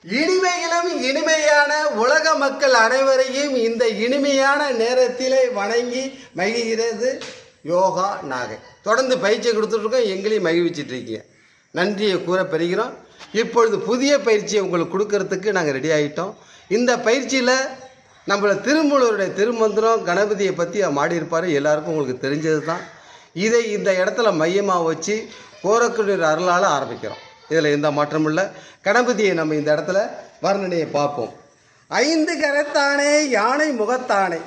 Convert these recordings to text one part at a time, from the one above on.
இனிமையிலும் இனிமையான உலக மக்கள் அனைவரையும் இந்த இனிமையான நேரத்திலே வணங்கி மகிழ்கிறது யோகா நாகை. தொடர்ந்து பயிற்சியை கொடுத்துட்ருக்கோம், எங்களையும் மகிழ்விச்சிட்டு இருக்கீங்க. நன்றியை கூற பெறுகிறோம். இப்பொழுது புதிய பயிற்சியை உங்களுக்கு கொடுக்கறதுக்கு நாங்கள் ரெடி ஆகிட்டோம். இந்த பயிற்சியில் நம்மள திருமூலருடைய திருமந்திரம் கணபதியை பற்றி மாடியிருப்பார், எல்லாருக்கும் உங்களுக்கு தெரிஞ்சது தான். இதை இந்த இடத்துல மையமாக வச்சு கோரக்குடியர் அருளால் ஆரம்பிக்கிறோம். இதில் எந்த மாற்றமும் இல்லை. கணபதியை நம்ம இந்த இடத்துல வர்ணனையை பார்ப்போம். 5 கரத்தானே யானை முகத்தானே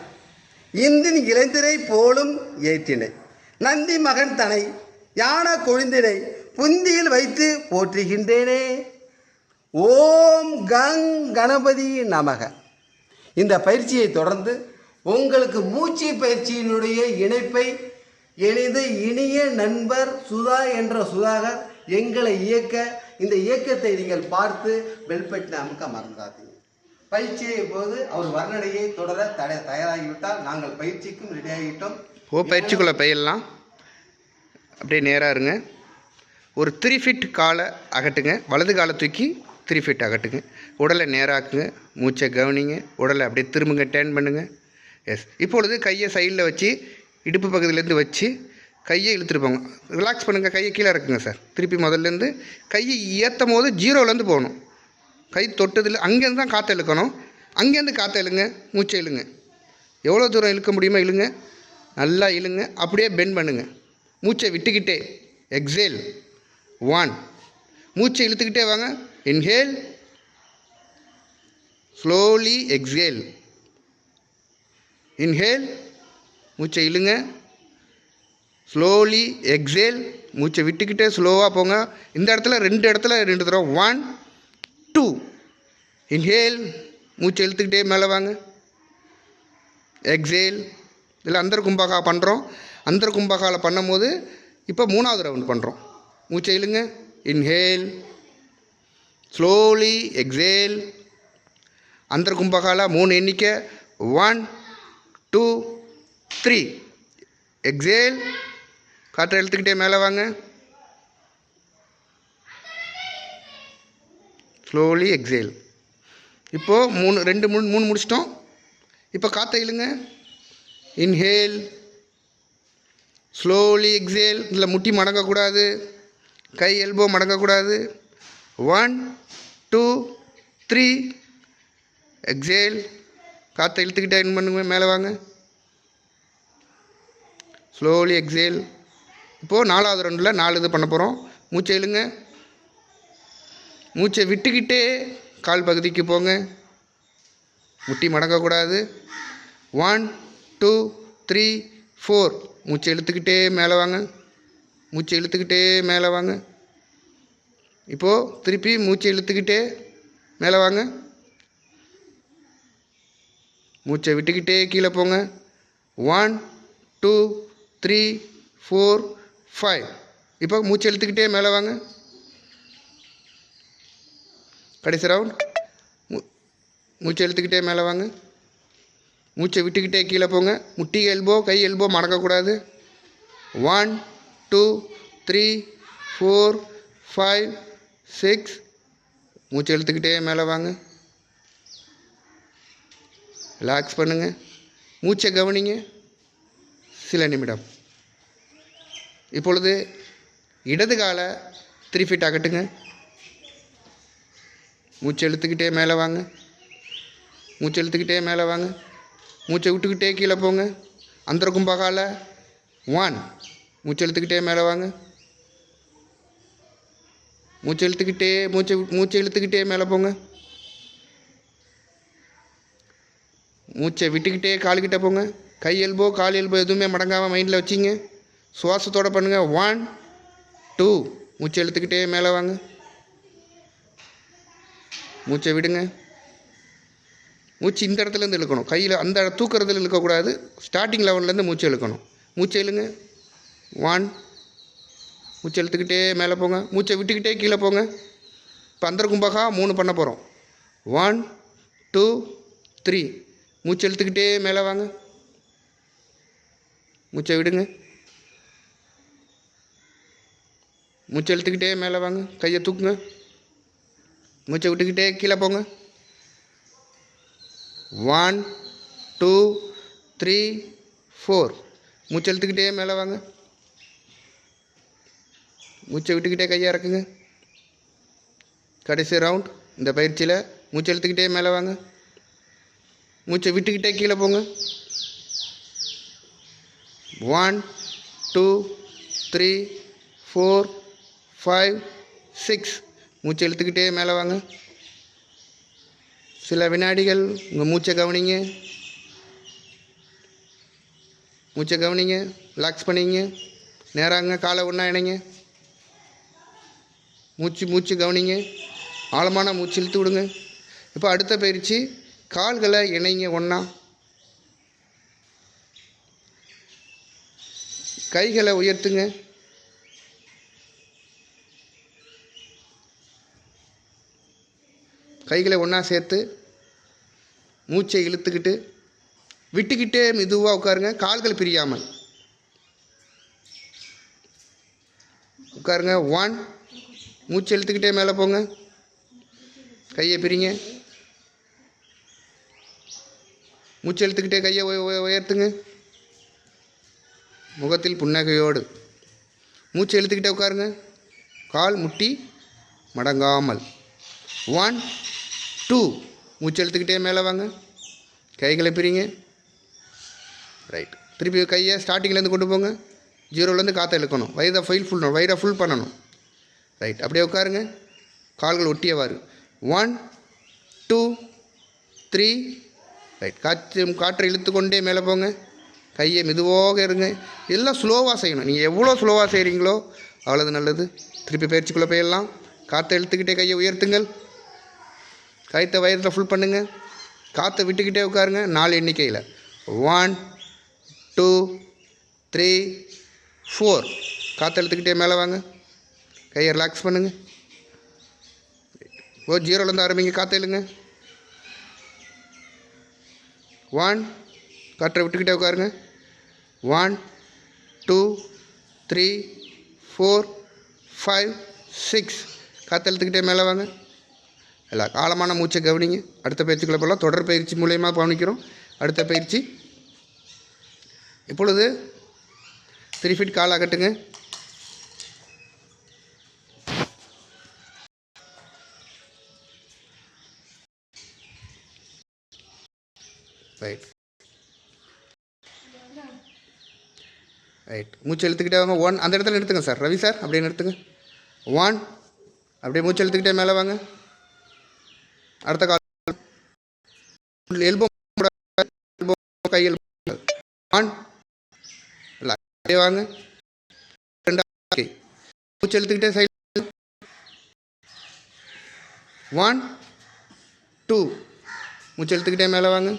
இந்தின் இளைந்திரை போலும் ஏற்றினை நந்தி மகன் தனை யானை கொழுந்தினை புந்தியில் வைத்து போற்றுகின்றேனே. ஓம் கங் கணபதி நமக. இந்த பயிற்சியை தொடர்ந்து உங்களுக்கு மூச்சு பயிற்சியினுடைய இணைப்பை எனது இனிய நண்பர் சுதா என்ற சுதாகர் எங்களை இயக்க, இந்த இயக்கத்தை நீங்கள் பார்த்து பெல் பட்டனை அமுக்க மறந்தாதீங்க. பயிற்சியை போது அவர் வர்ணனையை தொடர தயாராகிவிட்டால் நாங்கள் பயிற்சிக்கும் ரெடி ஆகிட்டோம். பயிற்சிக்குள்ளே பயிரலாம். அப்படியே நேராக இருங்க. ஒரு 3 ஃபீட் காலை அகட்டுங்க. வலது காலை தூக்கி 3 ஃபீட் அகட்டுங்க. உடலை நேராக்குங்க. மூச்சை கவனிங்க. உடலை அப்படியே திரும்புங்க, டேர்ன் பண்ணுங்கள். எஸ். இப்பொழுது கையை சைடில் வச்சு இடுப்பு பகுதியிலேருந்து வச்சு கையை இழுத்துட்டு போங்க. ரிலாக்ஸ் பண்ணுங்கள். கையை கீழே இருக்குங்க சார். திருப்பி முதல்லேருந்து கையை ஏற்றும் போது 0லேருந்து போகணும். கை தொட்டதில் அங்கேருந்து தான் காற்றை இழுக்கணும். அங்கேருந்து காற்றை இழுங்க. மூச்சை இழுங்க. எவ்வளோ தூரம் இழுக்க முடியுமோ இழுங்க. நல்லா இழுங்க. அப்படியே பெண்ட் பண்ணுங்கள். மூச்சை விட்டுக்கிட்டே எக்ஸேல் 1. மூச்சை இழுத்துக்கிட்டே வாங்க. Inhale, slowly exhale. இன்ஹேல், மூச்சை இழுங்க. Slowly exhale. மூச்சை விட்டுக்கிட்டே ஸ்லோவாக போங்க. இந்த இடத்துல 2 இடத்துல 2 தடவை. 1 2. இன்ஹேல், மூச்சை இழுத்துக்கிட்டே மேலே வாங்க. எக்ஸேல். இதில் அந்தர் கும்பகா பண்ணுறோம். அந்தர் கும்பகால பண்ணும் போது இப்போ 3வது ரவுண்ட் பண்ணுறோம். மூச்சை இழுங்க. Inhale, slowly exhale. அந்தர் கும்பகால 3 எண்ணிக்கை. 1 2 3. எக்ஸேல். காற்றை இழுத்துக்கிட்டே மேலே வாங்க. Slowly exhale. இப்போது 3 முடிச்சிட்டோம். இப்போ காற்றை இழுங்க. Inhale, slowly exhale. இதில் முட்டி மடங்கக்கூடாது, கை எல்போ மடங்கக்கூடாது. 1 2 3. எக்ஸேல். காற்றை இழுத்துக்கிட்டே இன் பண்ணுங்க. மேலே வாங்க. Slowly exhale. இப்போது 4வது ரவுண்டில் 4 இது பண்ண போகிறோம். மூச்சை இழுங்க. மூச்சை விட்டுக்கிட்டே கால் பகுதிக்கு போங்க. முட்டி மடங்கக்கூடாது. 1 2 3 4. மூச்சை இழுத்துக்கிட்டே மேலே வாங்க. மூச்சை இழுத்துக்கிட்டே மேலே வாங்க. இப்போது திருப்பி மூச்சை இழுத்துக்கிட்டே மேலே வாங்க. மூச்சை விட்டுக்கிட்டே கீழே போங்க. 1 2 3 4 5. இப்போ மூச்சை இழுத்துக்கிட்டே மேலே வாங்க. கடைசி ரவுண்ட். மூச்சை இழுத்துக்கிட்டே மேலே வாங்க. மூச்சை விட்டுக்கிட்டே கீழே போங்க. முட்டி எல்போ, கை எல்போ மடக்கக்கூடாது. 1 2 3 4 5 6. மூச்சை இழுத்துக்கிட்டே மேலே வாங்க. ரிலாக்ஸ் பண்ணுங்கள். மூச்சை கவனிங்க. சில நிமிடம். இப்பொழுது இடது காலை 3 ஃபீட் அகட்டுங்க. மூச்சை இழுத்துக்கிட்டே மேலே வாங்க. மூச்சை இழுத்துக்கிட்டே மேலே வாங்க. மூச்சை விட்டுக்கிட்டே கீழே போங்க. அந்தர கும்பகால 1. மூச்சை இழுத்துக்கிட்டே மேலே வாங்க. மூச்சை இழுத்துக்கிட்டே மேலே போங்க. மூச்சை விட்டுக்கிட்டே கால்கிட்ட போங்க. கை எல்போ, கால் எல்போ எதுவுமே மடங்காமல் மைண்டில் வச்சிங்க. சுவாசத்தோடு பண்ணுங்கள். 1 2. மூச்சை இழுத்துக்கிட்டே மேலே வாங்க. மூச்சை விடுங்க. மூச்சு இந்த இடத்துலேருந்து இழுக்கணும். கையில் அந்த தூக்கிறதுல இழுக்கக்கூடாது. ஸ்டார்டிங் லெவல்லேருந்து மூச்சை இழுக்கணும். மூச்சை இழுங்க. 1. மூச்சை இழுத்துக்கிட்டே மேலே போங்க. மூச்சை விட்டுக்கிட்டே கீழே போங்க. இப்போ அந்தர் கும்பகா 3 பண்ண போகிறோம். 1 2 3. மூச்சை இழுத்துக்கிட்டே மேலே வாங்க. மூச்சை விடுங்க. மூச்சை இழுத்துக்கிட்டே மேலே வாங்க. கையை தூக்குங்க. மூச்சை விட்டுக்கிட்டே கீழே போங்க. 1 2 3 4. மூச்சை இழுத்துக்கிட்டே மேலே வாங்க. மூச்சை விட்டுக்கிட்டே கையை இறக்குங்க. கடைசி ரவுண்ட் இந்த பயிற்சியில் மூச்சை இழுத்துக்கிட்டே மேலே வாங்க. மூச்சை விட்டுக்கிட்டே கீழே போங்க. 1 2 3 4 5 6. மூச்சை இழுத்துக்கிட்டே மேலே வாங்க. சில வினாடிகள் உங்கள் மூச்சை கவனிங்க. மூச்சை கவனிங்க. ரிலாக்ஸ் பண்ணிங்க. நேராங்க. காலை ஒன்றா இணைங்க. மூச்சு கவனிங்க. ஆழமான மூச்சு இழுத்து விடுங்க. இப்போ அடுத்த பயிற்சி கால்களை இணைங்க ஒன்றா. கைகளை உயர்த்துங்க. கைகளை ஒன்றா சேர்த்து மூச்சை இழுத்துக்கிட்டு விட்டுக்கிட்டே மெதுவாக உட்காருங்க. கால்கள் பிரியாமல் உட்காருங்க. 1. மூச்சை இழுத்துக்கிட்டே மேலே போங்க. கையை பிரிங்க. மூச்சை இழுத்துக்கிட்டே கையை உயர்த்துங்க. முகத்தில் புன்னகையோடு மூச்சை இழுத்துக்கிட்டே உட்காருங்க. கால் முட்டி மடங்காமல். 1 2. மூச்சை இழுத்துக்கிட்டே மேலே வாங்க. கைகளை பிரிங்க. ரைட். திருப்பி கையை ஸ்டார்டிங்லேருந்து கொண்டு போங்க. 0லேருந்து காற்றை இழுக்கணும். வயிறை ஃபுல் பண்ணணும். ரைட். அப்படியே உட்காருங்க. கால்கள் ஒட்டியவாறு. 1 2 3. ரைட். காற்றை இழுத்துக்கொண்டே மேலே போங்க. கையை மெதுவாக இருங்க. எல்லாம் ஸ்லோவாக செய்யணும். நீங்கள் எவ்வளோ ஸ்லோவாக செய்கிறீங்களோ அவ்வளோது நல்லது. திருப்பி பயிற்சிக்குள்ளே போயிடலாம். காற்றை இழுத்துக்கிட்டே கையை உயர்த்துங்கள். கயிற்றை வயிற்றில் ஃபுல் பண்ணுங்கள். காற்றை விட்டுக்கிட்டே உட்காருங்க. 4 எண்ணிக்கையில். 1 2 3 4. காற்றை இழுத்துக்கிட்டே மேலே வாங்க. கையை ரிலாக்ஸ் பண்ணுங்கள். 0லேருந்து ஆரம்பிங்க. காற்றை இழுங்க. 1. காற்றை விட்டுக்கிட்டே உட்காருங்க. 1 2 3 4 5 6. காற்றை இழுத்துக்கிட்டே மேலே வாங்க. எல்லாம் ஆழமான மூச்சை கவனிங்க. அடுத்த பயிற்சிக்குள்ளே போகலாம். தொடர் பயிற்சி மூலயமா கவனிக்கிறோம். அடுத்த பயிற்சி இப்பொழுது 3 ஃபீட் கால் அகட்டுங்க. ரைட். மூச்சு இழுத்துக்கிட்டே வாங்க. 1. அந்த இடத்துல நிறுத்துங்க சார். ரவி சார் அப்படியே நிறுத்துங்க. 1. அப்படியே மூச்சு இழுத்துக்கிட்டே மேலே வாங்க. அடுத்த கால் எல்போ கை எல்போ. 1. அப்படியே வாங்க. 2. மூச்சு இழுத்துக்கிட்டே சைடு. 1 2. மூச்சு இழுத்துக்கிட்டே மேலே வாங்க.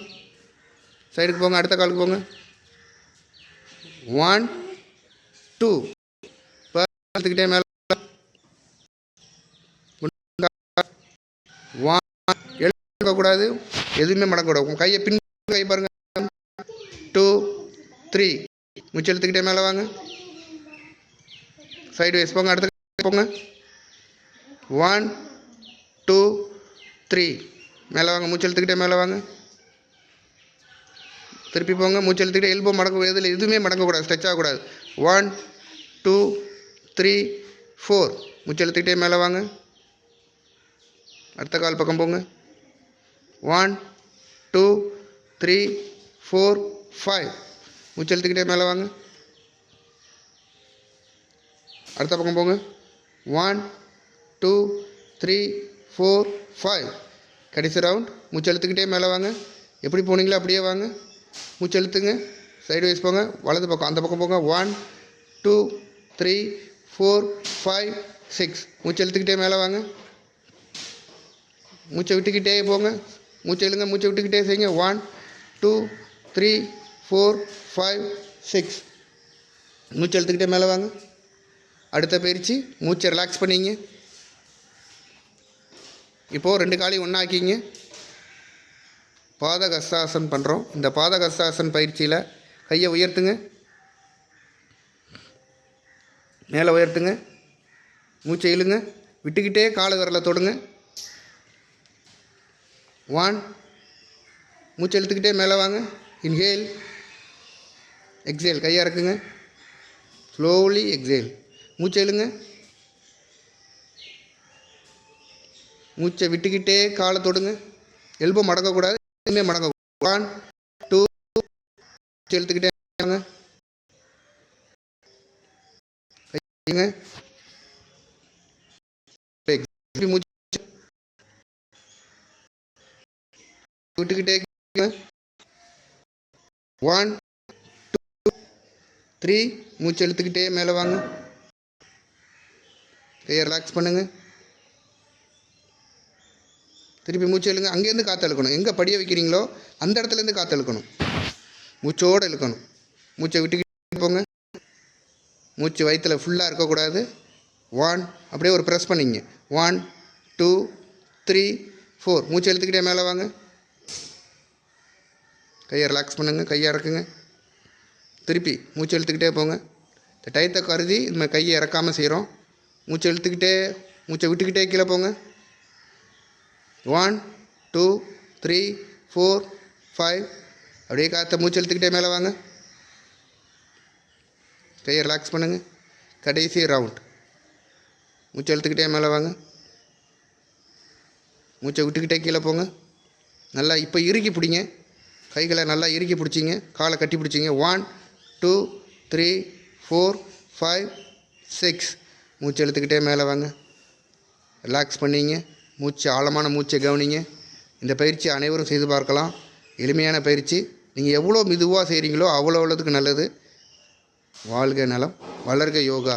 சைடுக்கு போங்க. அடுத்த காலுக்கு போங்க. 1 2. இழுத்துக்கிட்டே மேலே. 1. எழுக்கக்கூடாது. எதுவுமே மடக்கூடாது. கையை பின் கை பாருங்க. 2 3. மூச்சு இழுத்துக்கிட்டே மேலே வாங்க. சைடு வைஸ் போங்க. அடுத்த போங்க. 1 2 3. மேலே வாங்க. மூச்சு இழுத்துக்கிட்டே மேலே வாங்க. திருப்பி போங்க. மூச்சு இழுத்துக்கிட்டே எல்போ மடக்க எதுவுமே மடங்கக்கூடாது. ஸ்ட்ரெச் ஆகக்கூடாது. 1 2 3 4. மூச்சு இழுத்துக்கிட்டே மேலே வாங்க. அடுத்த கால் பக்கம் போங்க. 1 2 3 4 5. மூச்சு இழுத்துக்கிட்டே மேலே வாங்க. அடுத்த பக்கம் போங்க. 1 2 3 4 5. கடைசி ரவுண்ட். மூச்சு இழுத்துக்கிட்டே மேலே வாங்க. எப்படி போனீங்களோ அப்படியே வாங்க. மூச்சு இழுத்துங்க. சைடு வைஸ் போங்க. வலது பக்கம் அந்த பக்கம் போங்க. 1 2 3 4 5 6. மூச்சு இழுத்துக்கிட்டே மேலே வாங்க. மூச்சை விட்டுக்கிட்டே போங்க. மூச்சை இழுங்க. மூச்சை விட்டுக்கிட்டே செய்யுங்க. 1 2 3 4 5 6. மூச்சை இழுத்துக்கிட்டே மேலே வாங்க. அடுத்த பயிற்சி மூச்சை ரிலாக்ஸ் பண்ணிங்க. இப்போது 2 காலையும் ஒன்றாக்கிங்க. பாதகஸ்தாசன் பண்ணுறோம். இந்த பாதகஸ்தாசன் பயிற்சியில் கையை உயர்த்துங்க. மேலே உயர்த்துங்க. மூச்சை இழுங்க. விட்டுக்கிட்டே காலை விரலை தொடுங்க. 1. மூச்சு இழுத்துக்கிட்டே மேலே வாங்க. Inhale, exhale. கையை இறக்குங்க. Slowly exhale. மூச்சை இழுங்க. மூச்சை விட்டுக்கிட்டே காலை தொடுங்க. எல்போ மடக்கக்கூடாது, எதுவுமே மடக்க. 1, 2. மூச்சு இழுத்துக்கிட்டே வாங்க. மூச்சு விட்டுக்கிட்டே 1, 2, 3. மூச்சு இழுத்துக்கிட்டே மேலே வாங்க. கையை ரிலாக்ஸ் பண்ணுங்கள். திருப்பி மூச்சு இழுங்க. அங்கேருந்து காற்று இழுக்கணும். எங்கே படிய வைக்கிறீங்களோ அந்த இடத்துலேருந்து காற்று இழுக்கணும். மூச்சோடு இழுக்கணும். மூச்சை விட்டுக்கிட்டே போங்க. மூச்சு வயிற்றில் ஃபுல்லாக இருக்கக்கூடாது. 1. அப்படியே ஒரு ப்ரெஸ் பண்ணிங்க. 1, 2, 3, 4. மூச்சு இழுத்துக்கிட்டே மேலே வாங்க. கையை ரிலாக்ஸ் பண்ணுங்கள். கையை இறக்குங்க. திருப்பி மூச்சு இழுத்துக்கிட்டே போங்க. இந்த டயத்தை கருதி இந்த கையை இறக்காமல் செய்கிறோம். மூச்சை இழுத்துக்கிட்டே, மூச்சை விட்டுக்கிட்டே கீழே போங்க. 1, 2, 3, 4, 5. அப்படியே காற்றை மூச்சு இழுத்துக்கிட்டே மேலே வாங்க. கையை ரிலாக்ஸ் பண்ணுங்கள். கடைசி ரவுண்ட். மூச்சை இழுத்துக்கிட்டே மேலே வாங்க. மூச்சை விட்டுக்கிட்டே கீழே போங்க. நல்லா இப்போ இறுக்கி பிடிங்க. கைகளை நல்லா இறுக்கி பிடிச்சிங்க. காலை கட்டி பிடிச்சிங்க. 1, 2, 3, 4, 5, 6. மூச்சு இழுத்துக்கிட்டே மேலே வாங்க. ரிலாக்ஸ் பண்ணிங்க. மூச்சு, ஆழமான மூச்சை கவனிங்க. இந்த பயிற்சி அனைவரும் செய்து பார்க்கலாம். எளிமையான பயிற்சி. நீங்கள் எவ்வளோ மெதுவாக செய்கிறீங்களோ அவ்வளோ நல்லது. வாழ்க நலம், வளர்க யோகா.